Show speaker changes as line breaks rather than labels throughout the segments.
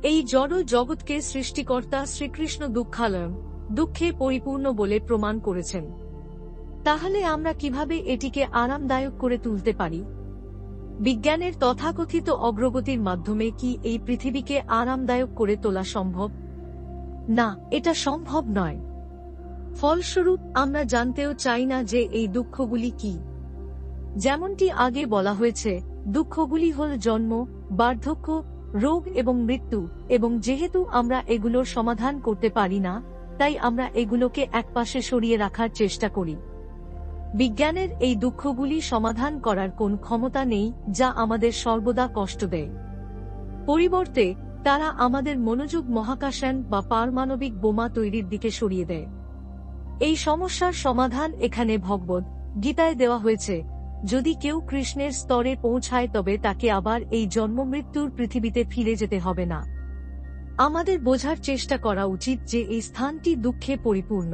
এই জড় জগৎকে সৃষ্টিকর্তা শ্রীকৃষ্ণ দুঃখালয়, দুঃখে পরিপূর্ণ বলে প্রমাণ করেছেন। তাহলে আমরা কিভাবে এটিকে আরামদায়ক করে তুলতে পারি? বিজ্ঞানের তথাকথিত অগ্রগতির মাধ্যমে কি এই পৃথিবীকে আরামদায়ক করে তোলা সম্ভব? না, এটা সম্ভব নয়। ফলস্বরূপ আমরা জানতেও চাই না যে এই দুঃখগুলি কি। যেমনটি আগে বলা হয়েছে, দুঃখগুলি হল জন্ম, বার্ধক্য, রোগ এবং মৃত্যু, এবং যেহেতু আমরা এগুলোর সমাধান করতে পারি না, তাই আমরা এগুলোকে একপাশে সরিয়ে রাখার চেষ্টা করি। বিজ্ঞানের এই দুঃখগুলি সমাধান করার কোন ক্ষমতা নেই যা আমাদের সর্বদা কষ্ট দেয়। পরিবর্তে তারা আমাদের মনোযোগ মহাকাশযান বা পারমাণবিক বোমা তৈরির দিকে সরিয়ে দেয়। এই সমস্যার সমাধান এখানে ভগবদ গীতায় দেওয়া হয়েছে। যদি কেউ কৃষ্ণের স্তরে পৌঁছায় তবে তাকে আবার এই জন্মমৃত্যুর পৃথিবীতে ফিরে যেতে হবে না। আমাদের বোঝার চেষ্টা করা উচিত যে এই স্থানটি দুঃখে পরিপূর্ণ।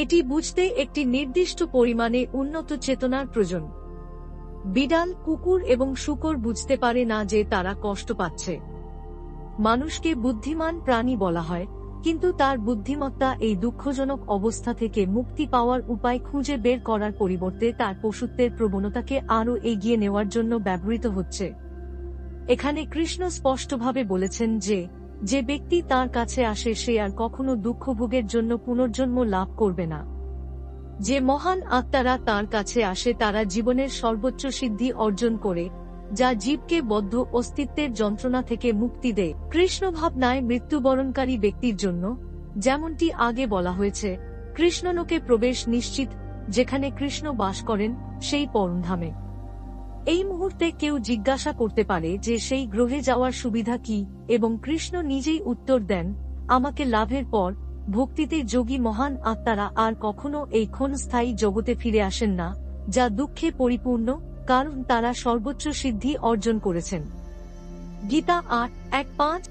এটি বুঝতে একটি নির্দিষ্ট পরিমাণে উন্নত চেতনার প্রয়োজন। বিড়াল, কুকুর এবং শূকর বুঝতে পারে না যে তারা কষ্ট পাচ্ছে। মানুষকে বুদ্ধিমান প্রাণী বলা হয়, কিন্তু তার বুদ্ধিমত্তা এই দুঃখজনক অবস্থা থেকে মুক্তি পাওয়ার উপায় খুঁজে বের করার পরিবর্তে তার পশুত্বের প্রবণতাকে আরও এগিয়ে নেওয়ার জন্য ব্যবহৃত হচ্ছে। এখানে কৃষ্ণ স্পষ্টভাবে বলেছেন যে যে ব্যক্তি তার কাছে আসে সে আর কখনো দুঃখভোগের জন্য পুনর্জন্ম লাভ করবে না। যে মহান আত্মারা তার কাছে আসে তারা জীবনের সর্বোচ্চ সিদ্ধি অর্জন করে, যা জীবকে বদ্ধ অস্তিত্বের যন্ত্রণা থেকে মুক্তি দেয়। কৃষ্ণ ভাবনায় মৃত্যুবরণকারী ব্যক্তির জন্য, যেমনটি আগে বলা হয়েছে, কৃষ্ণলোকে প্রবেশ নিশ্চিত। যেখানে কৃষ্ণ বাস করেন সেই পরমধামে। এই মুহূর্তে কেউ জিজ্ঞাসা করতে পারে যে সেই গ্রহে যাওয়ার সুবিধা কি, এবং কৃষ্ণ নিজেই উত্তর দেন, আমাকে লাভের পর ভক্তিতে যোগী মহান আত্মারা আর কখনো এই ক্ষণস্থায়ী জগতে ফিরে আসেন না, যা দুঃখে পরিপূর্ণ, কারণ তারা সর্বোচ্চ সিদ্ধি অর্জন করেছেন। গীতা 8:1-5